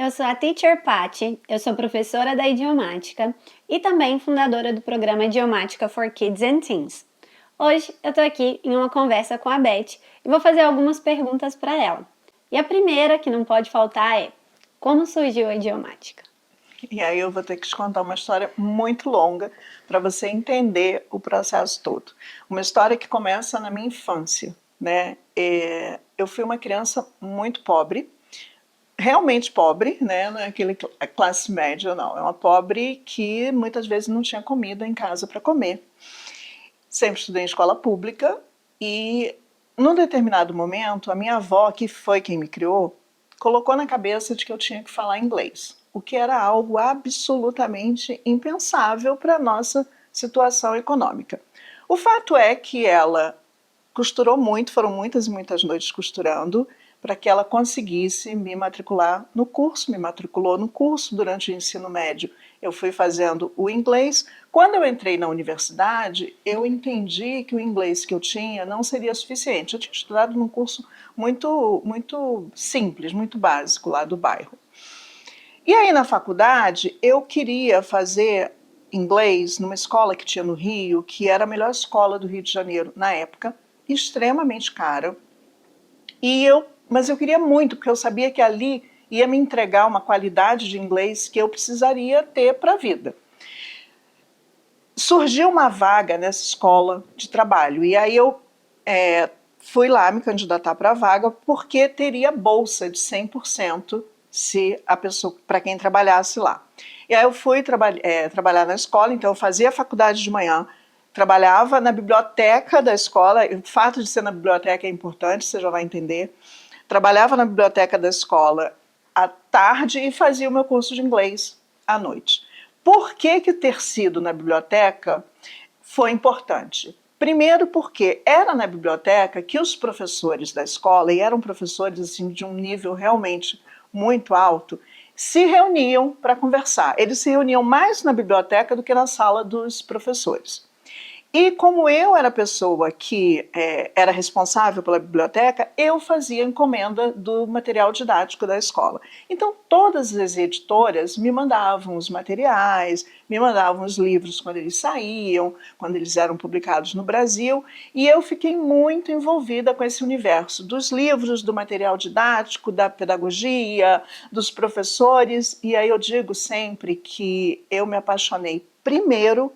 Eu sou a Teacher Patty, eu sou professora da Idiomática e também fundadora do programa Idiomática for Kids and Teens. Hoje eu tô aqui em uma conversa com a Beth e vou fazer algumas perguntas para ela. E a primeira que não pode faltar é: como surgiu a Idiomática? E aí eu vou ter que te contar uma história muito longa para você entender o processo todo. Uma história que começa na minha infância, né? Eu fui uma criança muito pobre, realmente pobre, né? Não é aquele classe média, não. É uma pobre que muitas vezes não tinha comida em casa para comer. Sempre estudei em escola pública e, num determinado momento, a minha avó, que foi quem me criou, colocou na cabeça de que eu tinha que falar inglês, o que era algo absolutamente impensável para a nossa situação econômica. O fato é que ela costurou muito, foram muitas e muitas noites costurando, para que ela conseguisse me matricular no curso, me matriculou no curso durante o ensino médio. Eu fui fazendo o inglês. Quando eu entrei na universidade, eu entendi que o inglês que eu tinha não seria suficiente. Eu tinha estudado num curso muito simples, muito básico lá do bairro. E aí na faculdade eu queria fazer inglês numa escola que tinha no Rio, que era a melhor escola do Rio de Janeiro na época, extremamente cara. Mas eu queria muito, porque eu sabia que ali ia me entregar uma qualidade de inglês que eu precisaria ter para a vida. Surgiu uma vaga nessa escola de trabalho, e aí eu fui lá me candidatar para a vaga, porque teria bolsa de 100% se a pessoa, para quem trabalhasse lá. E aí eu fui trabalhar na escola, então eu fazia a faculdade de manhã, trabalhava na biblioteca da escola. O fato de ser na biblioteca é importante, você já vai entender. Trabalhava na biblioteca da escola à tarde e fazia o meu curso de inglês à noite. Por que ter sido na biblioteca foi importante? Primeiro porque era na biblioteca que os professores da escola, e eram professores assim, de um nível realmente muito alto, se reuniam para conversar. Eles se reuniam mais na biblioteca do que na sala dos professores. E como eu era a pessoa que era responsável pela biblioteca, eu fazia encomenda do material didático da escola. Então todas as editoras me mandavam os materiais, me mandavam os livros quando eles saíam, quando eles eram publicados no Brasil, e eu fiquei muito envolvida com esse universo dos livros, do material didático, da pedagogia, dos professores. E aí eu digo sempre que eu me apaixonei primeiro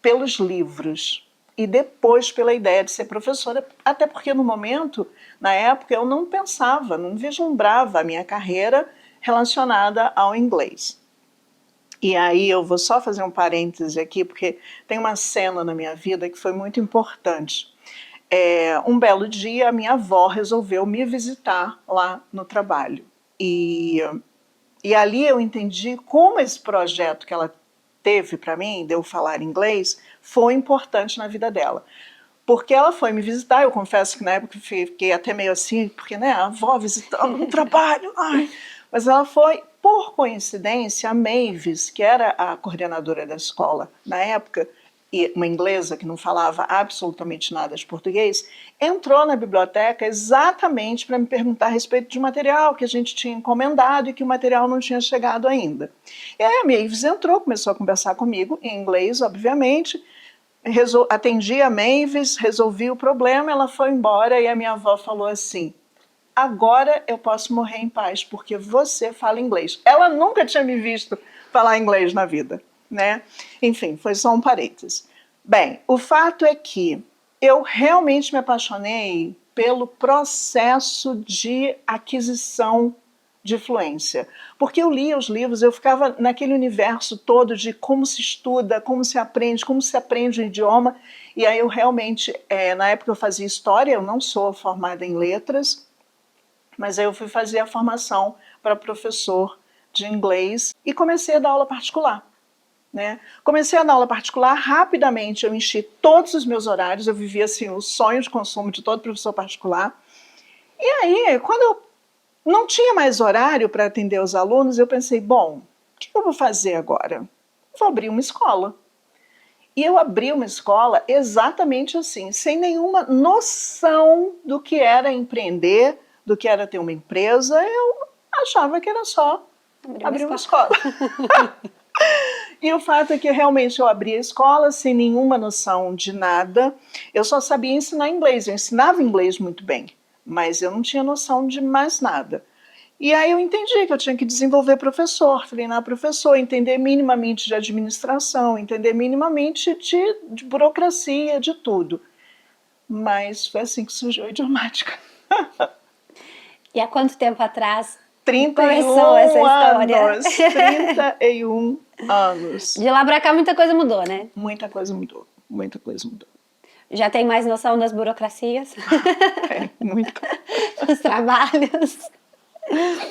pelos livros e depois pela ideia de ser professora, até porque no momento, na época, eu não pensava, não vislumbrava a minha carreira relacionada ao inglês. E aí eu vou só fazer um parêntese aqui, porque tem uma cena na minha vida que foi muito importante. Um belo dia, a minha avó resolveu me visitar lá no trabalho. E ali eu entendi como esse projeto que ela teve para mim, de eu falar inglês, foi importante na vida dela. Porque ela foi me visitar, eu confesso que na época fiquei até meio assim, porque né, a avó visitando no trabalho, ai. Mas ela foi, por coincidência, a Mavis, que era a coordenadora da escola na época, e uma inglesa que não falava absolutamente nada de português, entrou na biblioteca exatamente para me perguntar a respeito de material que a gente tinha encomendado e que o material não tinha chegado ainda. E aí a Mavis entrou, começou a conversar comigo, em inglês, obviamente, atendi a Mavis, resolvi o problema, ela foi embora e a minha avó falou assim: agora eu posso morrer em paz, porque você fala inglês. Ela nunca tinha me visto falar inglês na vida, né? Enfim, foi só um parênteses. Bem, o fato é que eu realmente me apaixonei pelo processo de aquisição de fluência. Porque eu lia os livros, eu ficava naquele universo todo de como se estuda, como se aprende um idioma. E aí eu realmente, na época eu fazia história, eu não sou formada em letras, mas aí eu fui fazer a formação para professor de inglês e comecei a dar aula particular. Né? Comecei a dar aula particular, rapidamente eu enchi todos os meus horários, eu vivia assim, o sonho de consumo de todo professor particular. E aí, quando eu não tinha mais horário para atender os alunos, eu pensei, bom, o que eu vou fazer agora? Vou abrir uma escola. E eu abri uma escola exatamente assim, sem nenhuma noção do que era empreender, do que era ter uma empresa. Eu achava que era só Abri uma escola. E o fato é que realmente eu abri a escola sem nenhuma noção de nada. Eu só sabia ensinar inglês, eu ensinava inglês muito bem, mas eu não tinha noção de mais nada. E aí eu entendi que eu tinha que desenvolver professor, treinar professor, entender minimamente de administração, entender minimamente de burocracia, de tudo. Mas foi assim que surgiu a idiomática. E há quanto tempo atrás 31 começou essa história? anos. 31 anos. De lá pra cá muita coisa mudou, né? Muita coisa mudou. Muita coisa mudou. Já tem mais noção das burocracias? É, muita. Dos trabalhos?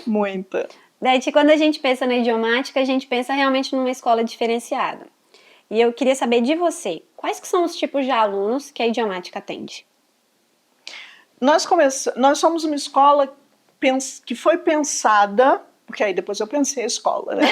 Muita. Beth, quando a gente pensa na idiomática, a gente pensa realmente numa escola diferenciada. E eu queria saber de você, quais que são os tipos de alunos que a idiomática atende? Nós somos uma escola que foi pensada, porque aí depois eu pensei a escola, né?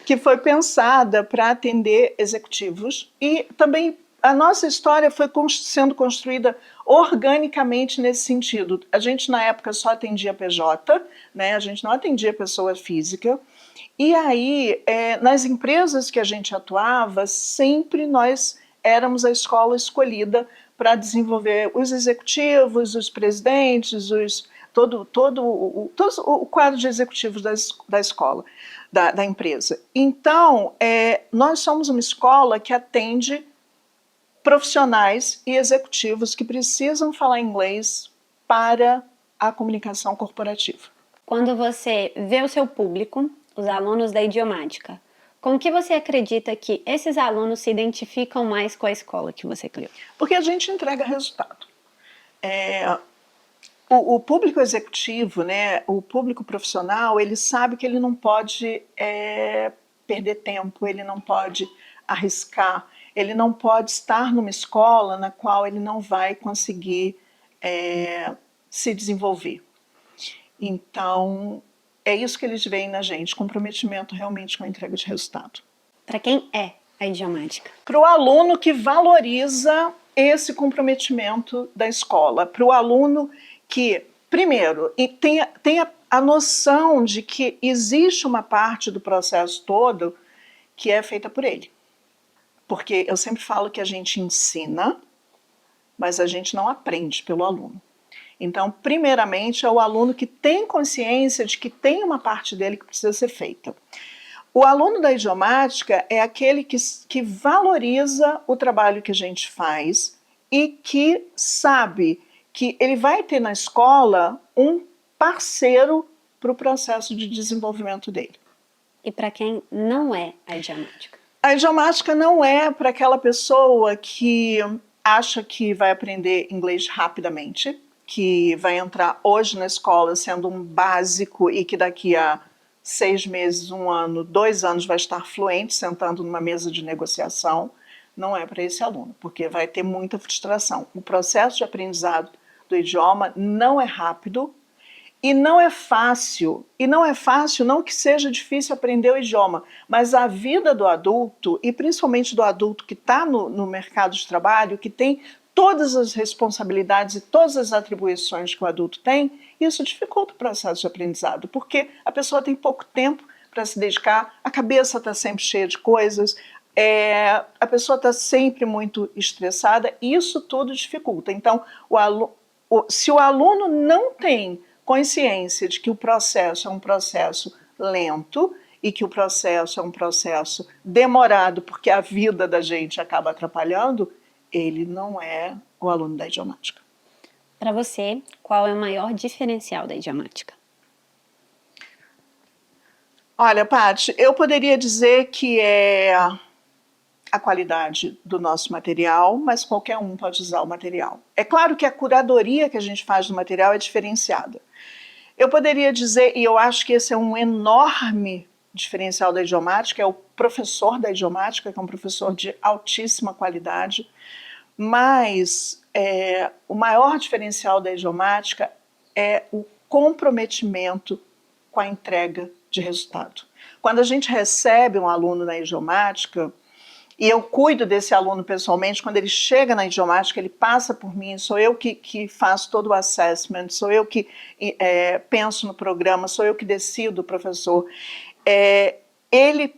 Que foi pensada para atender executivos e também a nossa história foi sendo construída organicamente nesse sentido. A gente na época só atendia PJ, né? A gente não atendia pessoa física. E aí, nas empresas que a gente atuava, sempre nós éramos a escola escolhida para desenvolver os executivos, os presidentes, todo o quadro de executivos da escola, da empresa. Então, nós somos uma escola que atende profissionais e executivos que precisam falar inglês para a comunicação corporativa. Quando você vê o seu público, os alunos da idiomática, com que você acredita que esses alunos se identificam mais com a escola que você criou? Porque a gente entrega resultado. O público executivo, né, o público profissional, ele sabe que ele não pode perder tempo, ele não pode arriscar, ele não pode estar numa escola na qual ele não vai conseguir se desenvolver. Então, é isso que eles veem na gente, comprometimento realmente com a entrega de resultado. Para quem é a idiomática? Para o aluno que valoriza esse comprometimento da escola, para o aluno que, primeiro, tenha a noção de que existe uma parte do processo todo que é feita por ele. Porque eu sempre falo que a gente ensina, mas a gente não aprende pelo aluno. Então, primeiramente, é o aluno que tem consciência de que tem uma parte dele que precisa ser feita. O aluno da idiomática é aquele que valoriza o trabalho que a gente faz e que sabe que ele vai ter na escola um parceiro para o processo de desenvolvimento dele. E para quem não é a idiomática? A idiomática não é para aquela pessoa que acha que vai aprender inglês rapidamente, que vai entrar hoje na escola sendo um básico e que daqui a 6 meses, 1 ano, 2 anos vai estar fluente, sentando numa mesa de negociação. Não é para esse aluno, porque vai ter muita frustração. O processo de aprendizado do idioma não é rápido e não é fácil. E não é fácil, não que seja difícil aprender o idioma, mas a vida do adulto, e principalmente do adulto que está no mercado de trabalho, que tem todas as responsabilidades e todas as atribuições que o adulto tem, isso dificulta o processo de aprendizado, porque a pessoa tem pouco tempo para se dedicar, a cabeça está sempre cheia de coisas, a pessoa está sempre muito estressada, e isso tudo dificulta. Então, se o aluno não tem consciência de que o processo é um processo lento e que o processo é um processo demorado, porque a vida da gente acaba atrapalhando, ele não é o aluno da idiomática. Para você, qual é o maior diferencial da idiomática? Olha, Paty, eu poderia dizer que é a qualidade do nosso material, mas qualquer um pode usar o material. É claro que a curadoria que a gente faz do material é diferenciada. Eu poderia dizer, e eu acho que esse é um enorme diferencial da idiomática, é o professor da idiomática, que é um professor de altíssima qualidade, mas o maior diferencial da idiomática é o comprometimento com a entrega de resultado. Quando a gente recebe um aluno na idiomática, e eu cuido desse aluno pessoalmente. Quando ele chega na idiomática, ele passa por mim, sou eu que faço todo o assessment, sou eu que penso no programa, sou eu que decido o professor. Ele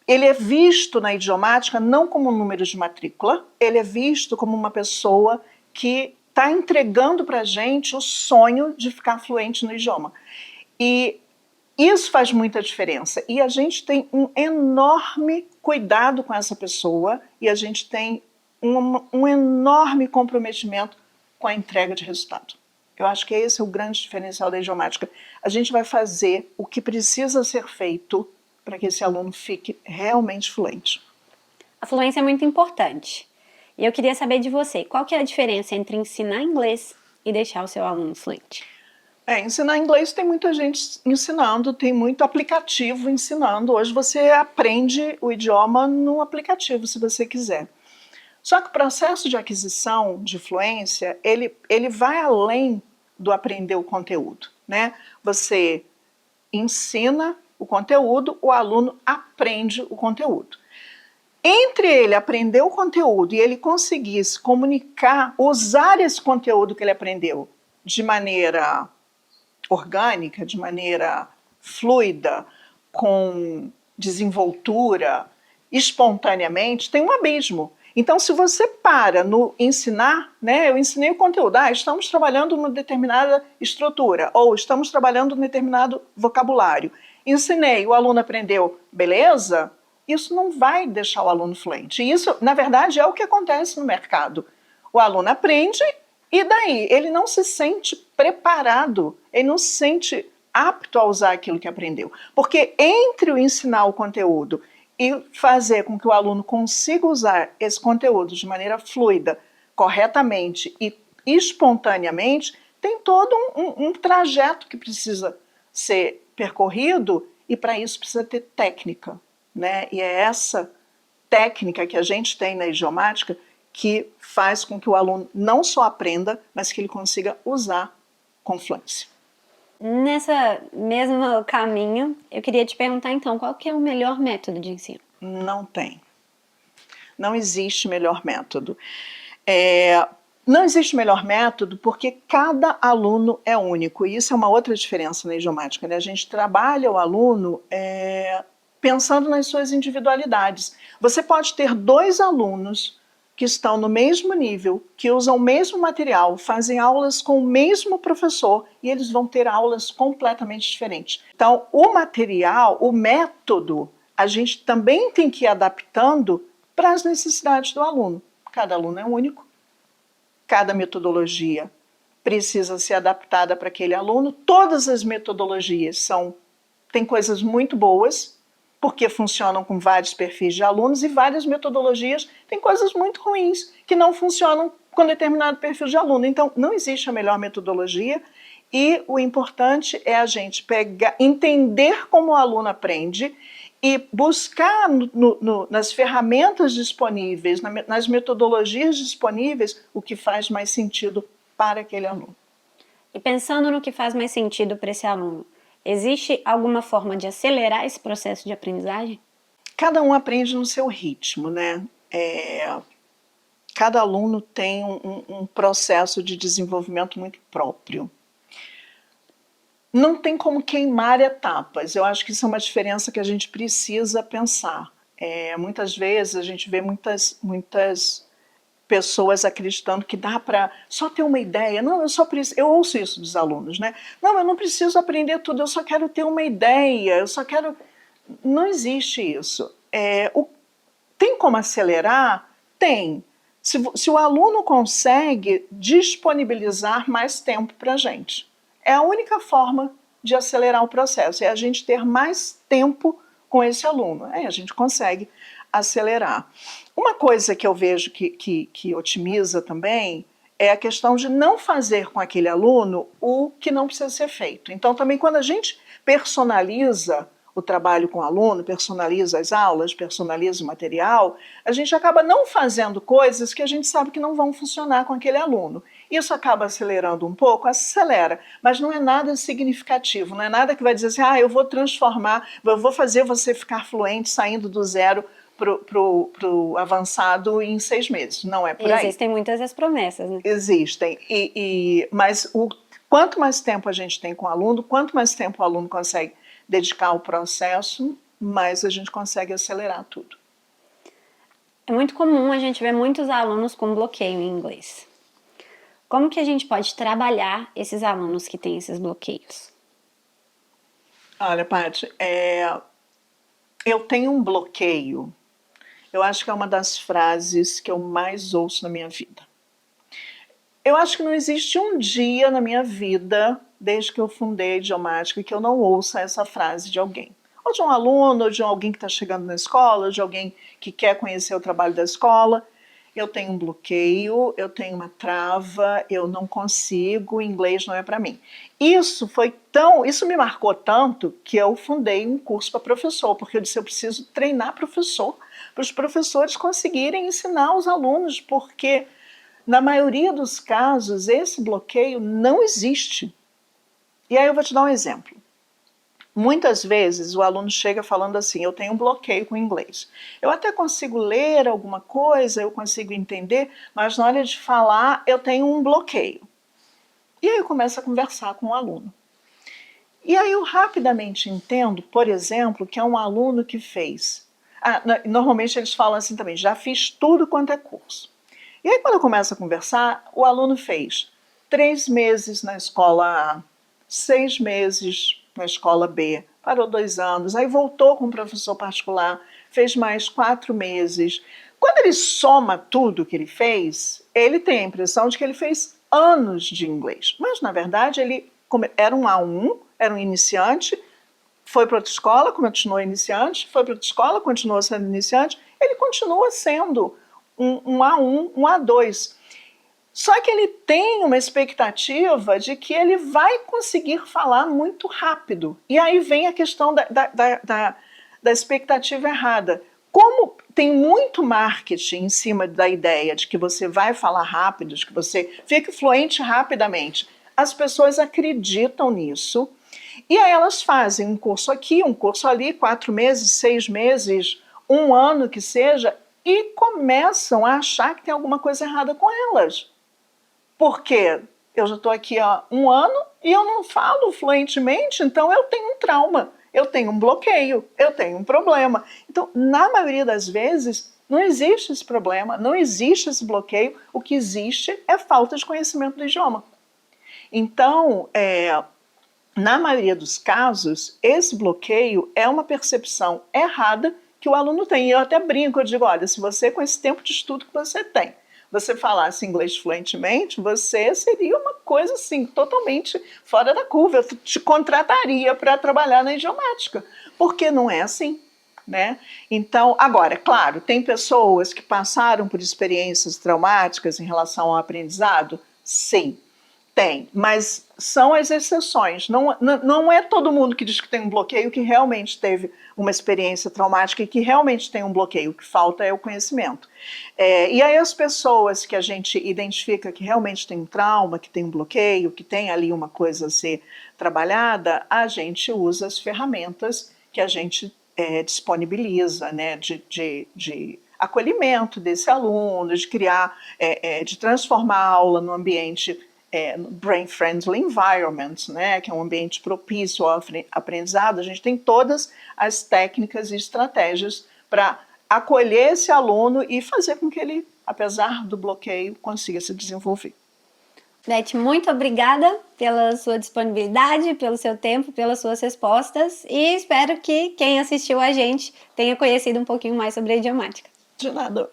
é visto na idiomática não como um número de matrícula, ele é visto como uma pessoa que está entregando para a gente o sonho de ficar fluente no idioma. E isso faz muita diferença. E a gente tem um enorme cuidado com essa pessoa e a gente tem um enorme comprometimento com a entrega de resultado. Eu acho que esse é o grande diferencial da idiomática. A gente vai fazer o que precisa ser feito para que esse aluno fique realmente fluente. A fluência é muito importante. E eu queria saber de você, qual que é a diferença entre ensinar inglês e deixar o seu aluno fluente? Ensinar inglês tem muita gente ensinando, tem muito aplicativo ensinando. Hoje você aprende o idioma no aplicativo, se você quiser. Só que o processo de aquisição de fluência, ele vai além do aprender o conteúdo, né? Você ensina o conteúdo, o aluno aprende o conteúdo. Entre ele aprender o conteúdo e ele conseguir se comunicar, usar esse conteúdo que ele aprendeu de maneira orgânica, de maneira fluida, com desenvoltura, espontaneamente, tem um abismo. Então, se você para no ensinar, né, eu ensinei o conteúdo, estamos trabalhando numa determinada estrutura, ou estamos trabalhando num determinado vocabulário. Ensinei, o aluno aprendeu, beleza? Isso não vai deixar o aluno fluente. E isso, na verdade, é o que acontece no mercado. O aluno aprende e daí? Ele não se sente preparado, ele não se sente apto a usar aquilo que aprendeu. Porque entre o ensinar o conteúdo e fazer com que o aluno consiga usar esse conteúdo de maneira fluida, corretamente e espontaneamente, tem todo um trajeto que precisa ser percorrido e para isso precisa ter técnica, né? E é essa técnica que a gente tem na idiomática que faz com que o aluno não só aprenda, mas que ele consiga usar com fluência. Nessa mesmo caminho, eu queria te perguntar então, qual que é o melhor método de ensino? Não tem. Não existe melhor método. Não existe melhor método porque cada aluno é único, e isso é uma outra diferença na idiomática, né? A gente trabalha o aluno pensando nas suas individualidades. Você pode ter 2 alunos que estão no mesmo nível, que usam o mesmo material, fazem aulas com o mesmo professor e eles vão ter aulas completamente diferentes. Então, o material, o método, a gente também tem que ir adaptando para as necessidades do aluno. Cada aluno é único, cada metodologia precisa ser adaptada para aquele aluno. Todas as metodologias têm coisas muito boas, porque funcionam com vários perfis de alunos, e várias metodologias têm coisas muito ruins, que não funcionam com determinado perfil de aluno. Então, não existe a melhor metodologia, e o importante é a gente entender como o aluno aprende e buscar nas ferramentas disponíveis, nas metodologias disponíveis, o que faz mais sentido para aquele aluno. E pensando no que faz mais sentido para esse aluno, existe alguma forma de acelerar esse processo de aprendizagem? Cada um aprende no seu ritmo, né? Cada aluno tem um processo de desenvolvimento muito próprio. Não tem como queimar etapas. Eu acho que isso é uma diferença que a gente precisa pensar. Muitas vezes a gente vê muitas pessoas acreditando que dá para só ter uma ideia. Não, eu ouço isso dos alunos, né? Não, eu não preciso aprender tudo, eu só quero ter uma ideia, eu só quero... Não existe isso. Tem como acelerar? Tem. Se o aluno consegue disponibilizar mais tempo para a gente. É a única forma de acelerar o processo, é a gente ter mais tempo com esse aluno. Aí a gente consegue acelerar. Uma coisa que eu vejo que otimiza também é a questão de não fazer com aquele aluno o que não precisa ser feito. Então, também quando a gente personaliza o trabalho com o aluno, personaliza as aulas, personaliza o material, a gente acaba não fazendo coisas que a gente sabe que não vão funcionar com aquele aluno. Isso acaba acelerando um pouco, acelera, mas não é nada significativo, não é nada que vai dizer assim, eu vou transformar, eu vou fazer você ficar fluente saindo do zero pro avançado em 6 meses. Não é por aí. Existem muitas as promessas, né? Existem. Mas quanto mais tempo a gente tem com o aluno, quanto mais tempo o aluno consegue dedicar ao processo, mais a gente consegue acelerar tudo. É muito comum a gente ver muitos alunos com bloqueio em inglês. Como que a gente pode trabalhar esses alunos que têm esses bloqueios? Olha, Paty, eu tenho um bloqueio. Eu acho que é uma das frases que eu mais ouço na minha vida. Eu acho que não existe um dia na minha vida, desde que eu fundei a Idiomática, que eu não ouça essa frase de alguém. Ou de um aluno, ou de alguém que está chegando na escola, ou de alguém que quer conhecer o trabalho da escola. Eu tenho um bloqueio, eu tenho uma trava, eu não consigo, o inglês não é para mim. Isso me marcou tanto que eu fundei um curso para professor, porque eu disse, eu preciso treinar professor, para os professores conseguirem ensinar os alunos, porque na maioria dos casos esse bloqueio não existe. E aí eu vou te dar um exemplo. Muitas vezes o aluno chega falando assim, eu tenho um bloqueio com o inglês. Eu até consigo ler alguma coisa, eu consigo entender, mas na hora de falar eu tenho um bloqueio. E aí eu começo a conversar com o aluno. E aí eu rapidamente entendo, por exemplo, que é um aluno que fez... normalmente eles falam assim também, já fiz tudo quanto é curso. E aí quando eu começo a conversar, o aluno fez 3 meses na escola A, 6 meses na escola B, parou 2 anos, aí voltou com um professor particular, fez mais 4 meses. Quando ele soma tudo que ele fez, ele tem a impressão de que ele fez anos de inglês, mas na verdade ele era um A1, era um iniciante, foi para outra escola, continuou iniciante, foi para outra escola, continuou sendo iniciante, ele continua sendo um A1, um A2. Só que ele tem uma expectativa de que ele vai conseguir falar muito rápido. E aí vem a questão da expectativa errada. Como tem muito marketing em cima da ideia de que você vai falar rápido, de que você fique fluente rapidamente, as pessoas acreditam nisso. E aí elas fazem um curso aqui, um curso ali, 4 meses, 6 meses, 1 ano que seja, e começam a achar que tem alguma coisa errada com elas. Porque eu já estou aqui há 1 ano e eu não falo fluentemente, então eu tenho um trauma, eu tenho um bloqueio, eu tenho um problema. Então, na maioria das vezes, não existe esse problema, não existe esse bloqueio, o que existe é falta de conhecimento do idioma. Então, na maioria dos casos, esse bloqueio é uma percepção errada que o aluno tem. E eu até brinco, eu digo, olha, se você com esse tempo de estudo que você tem, você falasse inglês fluentemente, você seria uma coisa assim, totalmente fora da curva. Eu te contrataria para trabalhar na idiomática, porque não é assim, né? Então, agora, claro, tem pessoas que passaram por experiências traumáticas em relação ao aprendizado? Sim, tem, mas são as exceções. Não é todo mundo que diz que tem um bloqueio que realmente teve uma experiência traumática e que realmente tem um bloqueio. O que falta é o conhecimento. E aí as pessoas que a gente identifica que realmente tem um trauma, que tem um bloqueio, que tem ali uma coisa a ser trabalhada, a gente usa as ferramentas que a gente disponibiliza, né, de acolhimento desse aluno, de criar, de transformar a aula num ambiente brain-friendly environment, né, que é um ambiente propício ao aprendizado. A gente tem todas as técnicas e estratégias para acolher esse aluno e fazer com que ele, apesar do bloqueio, consiga se desenvolver. Beth, muito obrigada pela sua disponibilidade, pelo seu tempo, pelas suas respostas e espero que quem assistiu a gente tenha conhecido um pouquinho mais sobre a idiomática. De nada.